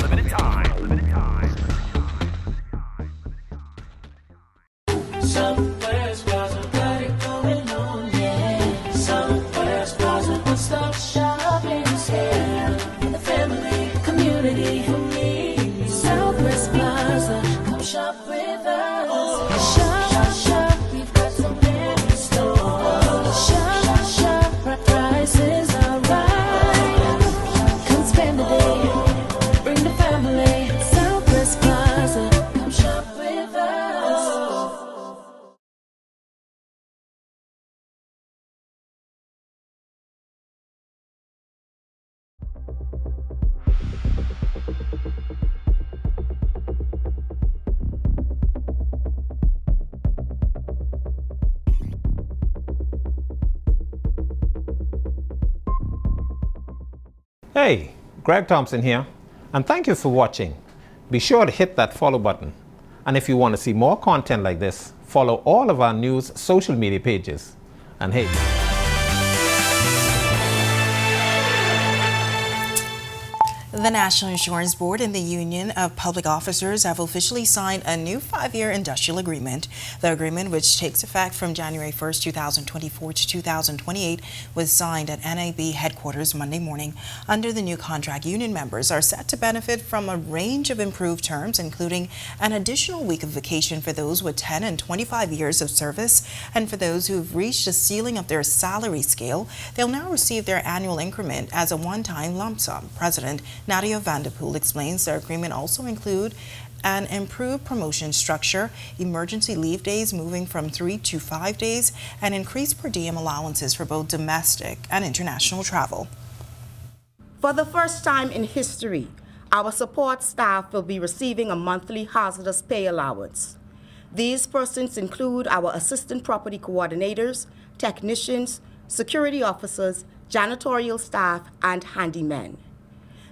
Somewhere's Plaza, got it going on, yeah. Somewhere's Plaza, one-stop shopping is here. For the family, community, for me. Southwest Plaza, come shop with us. Shop, shop, we've got so many stores. Shop, shop, prices are right. Come spend the day, bring the family. Southwest Plaza, come shop with us. Hey, Greg Thompson here, and thank you for watching. Be sure to hit that follow button. And if you want to see more content like this, follow all of our news social media pages. And hey, The National Insurance Board and the Union of Public Officers have officially signed a new 5-year industrial agreement. The agreement, which takes effect from January 1st, 2024 to 2028, was signed at NAB headquarters Monday morning. Under the new contract, union members are set to benefit from a range of improved terms, including an additional week of vacation for those with 10 and 25 years of service, and for those who've reached the ceiling of their salary scale, they'll now receive their annual increment as a one-time lump sum. President Nadia Vanderpool explains the agreement also include an improved promotion structure, emergency leave days moving from 3 to 5 days, and increased per diem allowances for both domestic and international travel. For the first time in history, our support staff will be receiving a monthly hazardous pay allowance. These persons include our assistant property coordinators, technicians, security officers, janitorial staff, and handymen.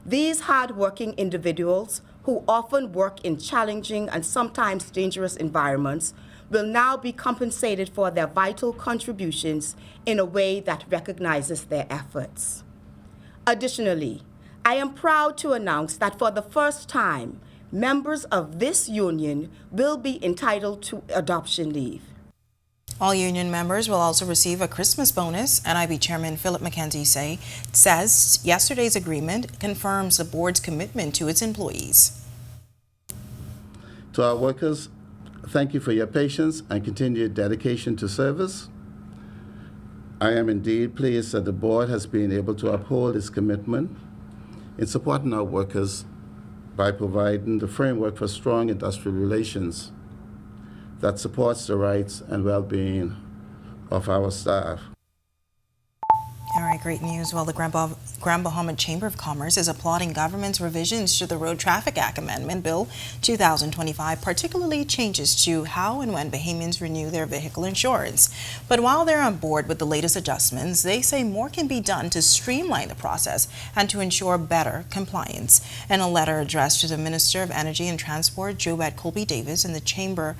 These hard-working individuals, who often work in challenging and sometimes dangerous environments, will now be compensated for their vital contributions in a way that recognizes their efforts. Additionally, I am proud to announce that for the first time, members of this union will be entitled to adoption leave. All union members will also receive a Christmas bonus. NIB Chairman Philip McKenzie says yesterday's agreement confirms the board's commitment to its employees. To our workers, thank you for your patience and continued dedication to service. I am indeed pleased that the board has been able to uphold its commitment in supporting our workers by providing the framework for strong industrial relations that supports the rights and well-being of our staff. All right, great news. Well, the Grand Bahama Chamber of Commerce is applauding government's revisions to the Road Traffic Act Amendment Bill 2025, particularly changes to how and when Bahamians renew their vehicle insurance. But while they're on board with the latest adjustments, they say more can be done to streamline the process and to ensure better compliance. In a letter addressed to the Minister of Energy and Transport, Jobette Colby-Davis, and the Chamber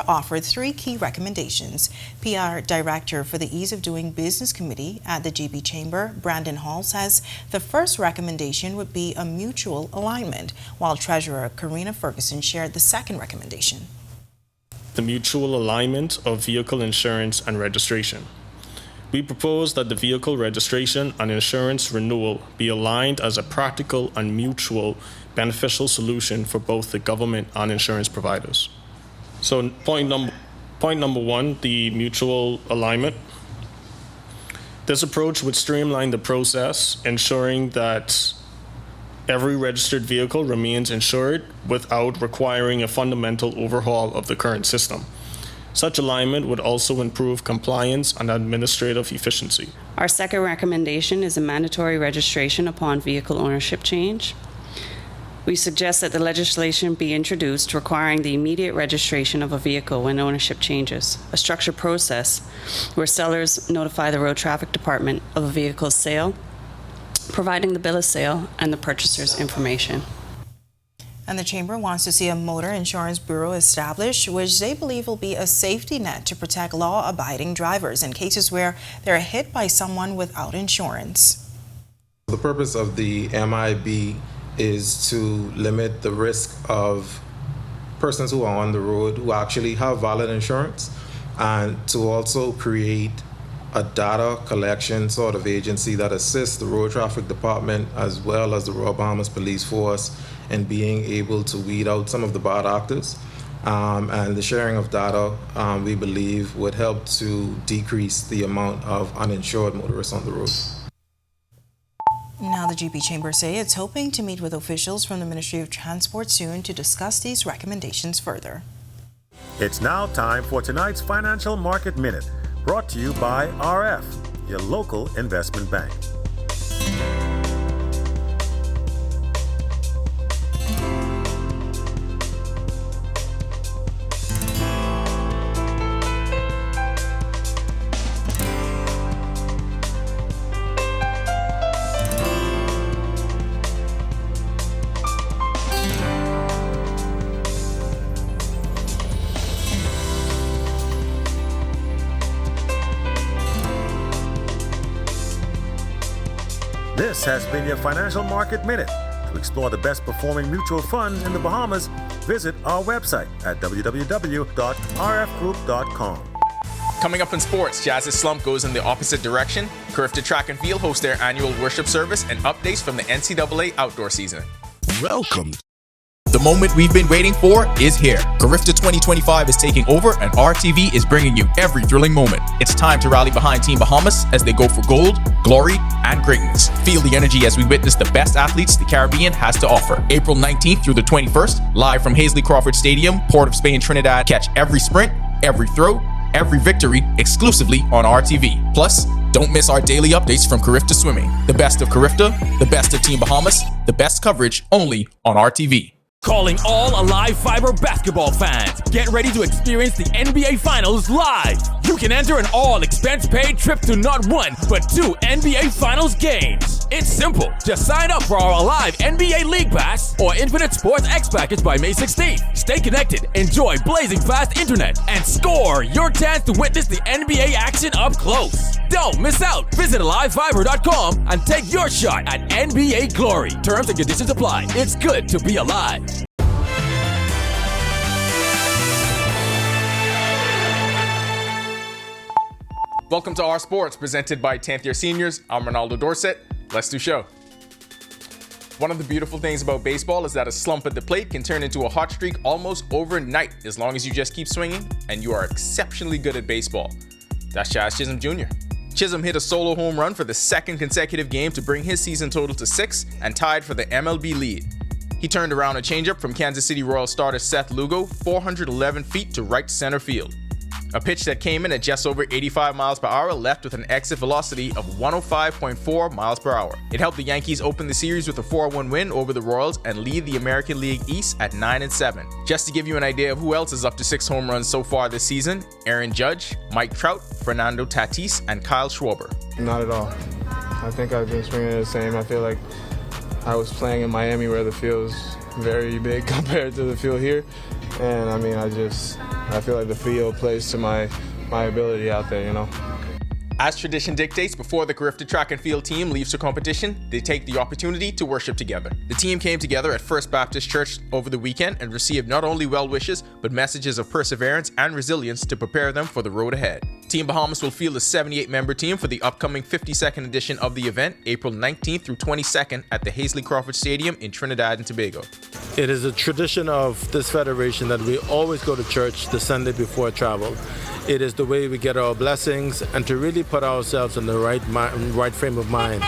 offered 3 key recommendations. PR Director for the Ease of Doing Business Committee at the GB Chamber, Brandon Hall, says the first recommendation would be a mutual alignment, while Treasurer Karina Ferguson shared the second recommendation. the mutual alignment of vehicle insurance and registration. We propose that the vehicle registration and insurance renewal be aligned as a practical and mutual beneficial solution for both the government and insurance providers. So point number one, the mutual alignment. This approach would streamline the process, ensuring that every registered vehicle remains insured without requiring a fundamental overhaul of the current system. Such alignment would also improve compliance and administrative efficiency. Our second recommendation is a mandatory registration upon vehicle ownership change. We suggest that the legislation be introduced requiring the immediate registration of a vehicle when ownership changes, a structured process where sellers notify the Road Traffic Department of a vehicle's sale, providing the bill of sale and the purchaser's information. And the Chamber wants to see a motor insurance bureau established, which they believe will be a safety net to protect law-abiding drivers in cases where they're hit by someone without insurance. The purpose of the MIB is to limit the risk of persons who are on the road who actually have valid insurance, and to also create a data collection sort of agency that assists the Road Traffic Department as well as the Royal Bahamas Police Force in being able to weed out some of the bad actors. And the sharing of data, we believe, would help to decrease the amount of uninsured motorists on the road. Now, the GP Chamber say it's hoping to meet with officials from the Ministry of Transport soon to discuss these recommendations further. It's now time for tonight's Financial Market Minute, brought to you by RF, your local investment bank. This has been your Financial Market Minute. To explore the best performing mutual funds in the Bahamas, visit our website at www.rfgroup.com. Coming up in sports, Jazz's slump goes in the opposite direction. Carifta Track and Field hosts their annual worship service and updates from the NCAA outdoor season. Welcome. The moment we've been waiting for is here. Carifta 2025 is taking over and RTV is bringing you every thrilling moment. It's time to rally behind Team Bahamas as they go for gold, glory, and greatness. Feel the energy as we witness the best athletes the Caribbean has to offer. April 19th through the 21st, live from Hazley Crawford Stadium, Port of Spain, Trinidad. Catch every sprint, every throw, every victory exclusively on RTV. Plus, don't miss our daily updates from Carifta Swimming. The best of Carifta, the best of Team Bahamas, the best coverage only on RTV. Calling all Alive Fiber basketball fans. Get ready to experience the NBA Finals live. You can enter an all-expense-paid trip to not one, but 2 NBA Finals games. It's simple. Just sign up for our Alive NBA League Pass or Infinite Sports X package by May 16th. Stay connected, enjoy blazing fast internet, and score your chance to witness the NBA action up close. Don't miss out. Visit AliveFiber.com and take your shot at NBA glory. Terms and conditions apply. It's good to be alive. Welcome to Our Sports, presented by 10th Year Seniors. I'm Ronaldo Dorset. Let's do show. One of the beautiful things about baseball is that a slump at the plate can turn into a hot streak almost overnight, as long as you just keep swinging and you are exceptionally good at baseball. That's Chaz Chisholm Jr. Chisholm hit a solo home run for the second consecutive game to bring his season total to 6 and tied for the MLB lead. He turned around a changeup from Kansas City Royals starter Seth Lugo 411 feet to right center field. A pitch that came in at just over 85 miles per hour left with an exit velocity of 105.4 miles per hour. It helped the Yankees open the series with a 4-1 win over the Royals and lead the American League East at 9-7. Just to give you an idea of who else is up to 6 home runs so far this season: Aaron Judge, Mike Trout, Fernando Tatis, and Kyle Schwarber. Not at all. I think I've been swinging it the same. I feel like I was playing in Miami where the field's very big compared to the field here. And I mean, I feel like the field plays to my ability out there, you know. As tradition dictates, before the Carifta track and field team leaves for competition, they take the opportunity to worship together. The team came together at First Baptist Church over the weekend and received not only well wishes, but messages of perseverance and resilience to prepare them for the road ahead. Team Bahamas will field a 78-member team for the upcoming 52nd edition of the event, April 19th through 22nd at the Hazley Crawford Stadium in Trinidad and Tobago. It is a tradition of this federation that we always go to church the Sunday before travel. It is the way we get our blessings and to really put ourselves in the right frame of mind.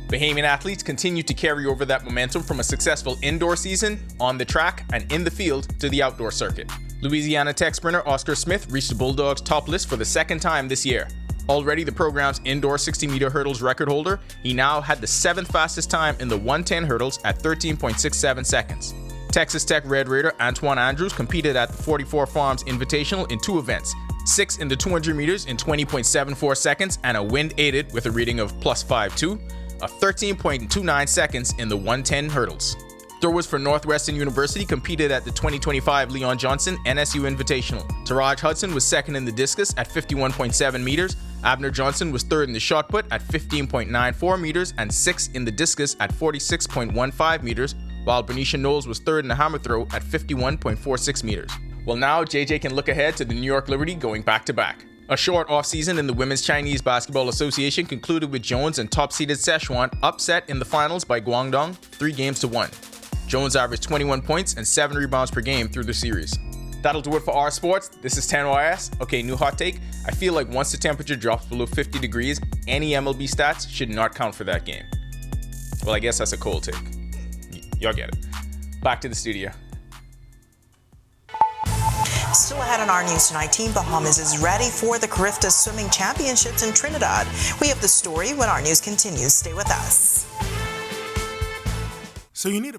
Bahamian athletes continue to carry over that momentum from a successful indoor season, on the track, and in the field to the outdoor circuit. Louisiana Tech sprinter Oscar Smith reached the Bulldogs' top list for the second time this year. Already the program's indoor 60-meter hurdles record holder, he now had the 7th fastest time in the 110 hurdles at 13.67 seconds. Texas Tech Red Raider Antoine Andrews competed at the 44 Farms Invitational in 2 events, 6 in the 200 meters in 20.74 seconds and a wind aided with a reading of +5.2, a 13.29 seconds in the 110 hurdles. Throwers for Northwestern University competed at the 2025 Leon Johnson NSU Invitational. Taraj Hudson was second in the discus at 51.7 meters, Abner Johnson was third in the shot put at 15.94 meters and 6th in the discus at 46.15 meters, while Benicia Knowles was third in the hammer throw at 51.46 meters. Well, now JJ can look ahead to the New York Liberty going back-to-back. A short offseason in the Women's Chinese Basketball Association concluded with Jones and top-seeded Szechuan upset in the finals by Guangdong 3-1. Jones averaged 21 points and 7 rebounds per game through the series. That'll do it for our sports. This is 10YS. Okay, new hot take. I feel like once the temperature drops below 50 degrees, any MLB stats should not count for that game. Well, I guess that's a cold take. Y'all get it. Back to the studio. Still ahead on our news tonight, Team Bahamas is ready for the Carifta Swimming Championships in Trinidad. We have the story when our news continues. Stay with us. So you need a...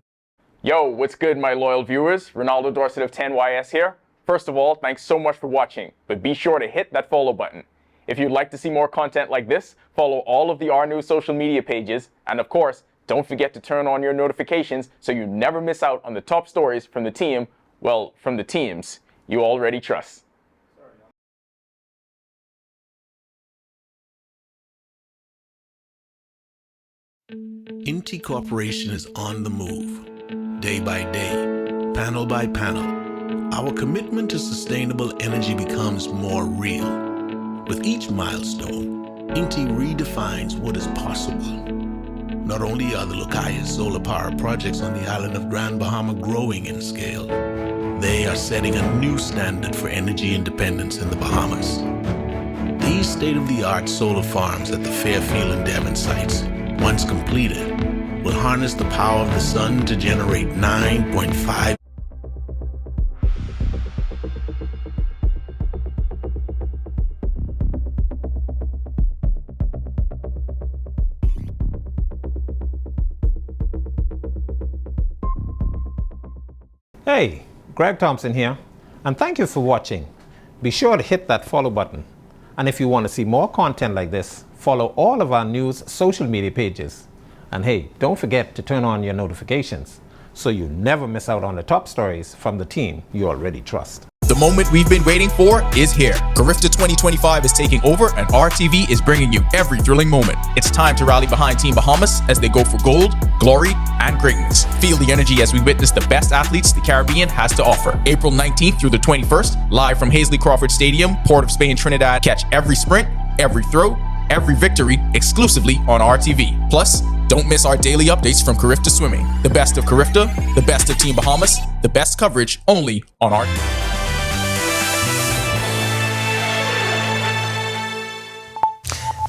Yo, what's good, my loyal viewers? Ronaldo Dorset of 10YS here. First of all, thanks so much for watching, but be sure to hit that follow button. If you'd like to see more content like this, follow all of the Our News social media pages, and of course, don't forget to turn on your notifications so you never miss out on the top stories from the team, well, from the teams you already trust. Inti Corporation is on the move, day by day, panel by panel. Our commitment to sustainable energy becomes more real. With each milestone, Inti redefines what is possible. Not only are the Lucayas solar power projects on the island of Grand Bahama growing in scale, they are setting a new standard for energy independence in the Bahamas. These state-of-the-art solar farms at the Fairfield and Devon sites, once completed, will harness the power of the sun to generate 9.5 Hey, Greg Thompson here, and thank you for watching. Be sure to hit that follow button. And if you want to see more content like this, follow all of our news social media pages. And hey, don't forget to turn on your notifications so you never miss out on the top stories from the team you already trust. The moment we've been waiting for is here. Carifta 2025 is taking over and RTV is bringing you every thrilling moment. It's time to rally behind Team Bahamas as they go for gold, glory, and greatness. Feel the energy as we witness the best athletes the Caribbean has to offer. April 19th through the 21st, live from Hazley Crawford Stadium, Port of Spain, Trinidad. Catch every sprint, every throw, every victory exclusively on RTV. Plus, don't miss our daily updates from Carifta Swimming. The best of Carifta, the best of Team Bahamas, the best coverage only on our...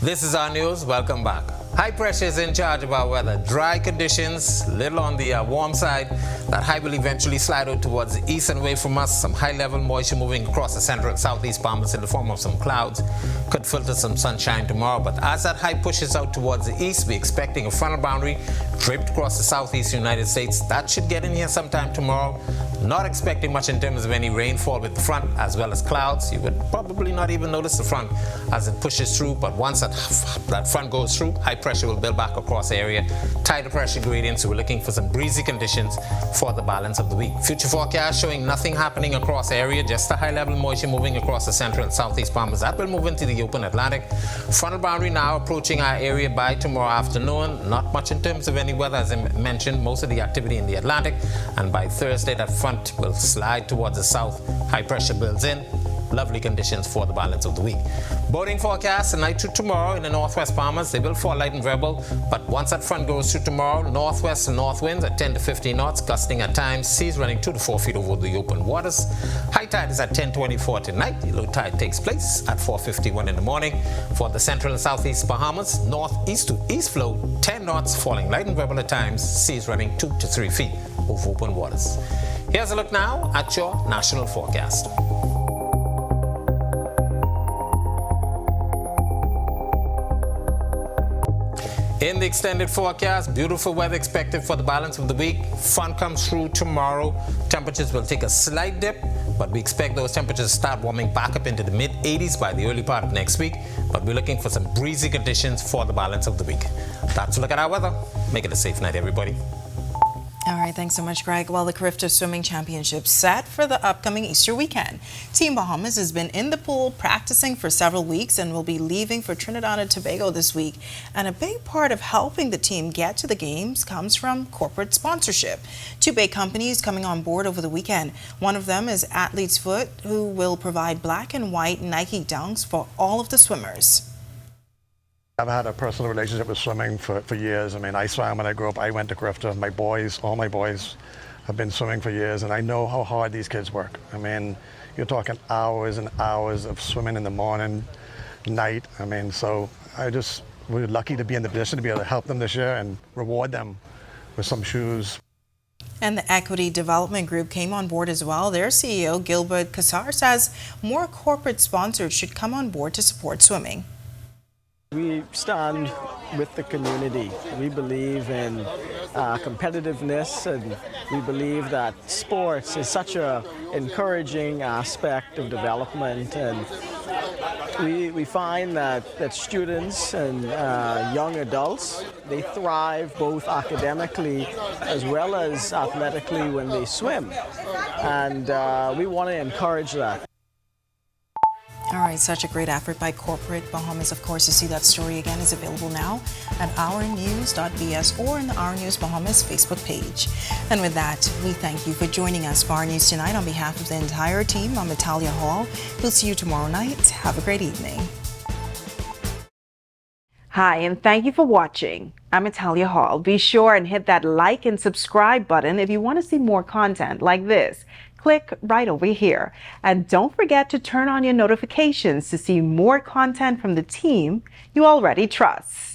This is our news. Welcome back. High pressure is in charge of our weather. Dry conditions, little on the warm side. That high will eventually slide out towards the east and away from us. Some high-level moisture moving across the central and southeast Bahamas in the form of some clouds. Could filter some sunshine tomorrow. But as that high pushes out towards the east, we're expecting a frontal boundary draped across the southeast United States. That should get in here sometime tomorrow. Not expecting much in terms of any rainfall with the front as well as clouds. You would probably not even notice the front as it pushes through. But once that front goes through, high pressure will build back across the area. Tighter pressure gradient, so we're looking for some breezy conditions for the balance of the week. Future forecast showing nothing happening across the area, just a high level moisture moving across the central and southeast Bahamas. That will move into the open Atlantic. Frontal boundary now approaching our area by tomorrow afternoon. Not much in terms of any weather, as I mentioned, most of the activity in the Atlantic. And by Thursday, that front will slide towards the south. High pressure builds in. Lovely conditions for the balance of the week. Boating forecast tonight to tomorrow in the northwest Bahamas. They will fall light and variable, but once that front goes through tomorrow, northwest and north winds at 10 to 15 knots, gusting at times, seas running 2 to 4 feet over the open waters. High tide is at 10:24 tonight. The low tide takes place at 4:51 in the morning. For the central and southeast Bahamas, northeast to east flow, 10 knots, falling light and variable at times, seas running 2 to 3 feet over open waters. Here's a look now at your national forecast. In the extended forecast, beautiful weather expected for the balance of the week. Front comes through tomorrow. Temperatures will take a slight dip, but we expect those temperatures to start warming back up into the mid-80s by the early part of next week. But we're looking for some breezy conditions for the balance of the week. That's a look at our weather. Make it a safe night, everybody. All right, thanks so much, Greg. Well, the Carifta Swimming Championship set for the upcoming Easter weekend. Team Bahamas has been in the pool practicing for several weeks and will be leaving for Trinidad and Tobago this week. And a big part of helping the team get to the games comes from corporate sponsorship. Two big companies coming on board over the weekend. One of them is Athlete's Foot, who will provide black and white Nike dunks for all of the swimmers. I've had a personal relationship with swimming for years. I mean, I swam when I grew up. I went to Carifta. My boys, all my boys, have been swimming for years, and I know how hard these kids work. I mean, you're talking hours and hours of swimming in the morning, night. I mean, so we're lucky to be in the position to be able to help them this year and reward them with some shoes. And the Equity Development Group came on board as well. Their CEO, Gilbert Kassar, says more corporate sponsors should come on board to support swimming. We stand with the community. We believe in competitiveness, and we believe that sports is such an encouraging aspect of development. And we find that students and young adults, they thrive both academically as well as athletically when they swim. And we want to encourage that. All right, such a great effort by corporate Bahamas. Of course, to see that story again is available now at ournews.bs or in the Our News Bahamas Facebook page. And with that, we thank you for joining us for Our News Tonight. On behalf of the entire team, I'm Natalia Hall. We'll see you tomorrow night. Have a great evening. Hi, and thank you for watching. I'm Natalia Hall. Be sure and hit that like and subscribe button if you want to see more content like this. Click right over here. And don't forget to turn on your notifications to see more content from the team you already trust.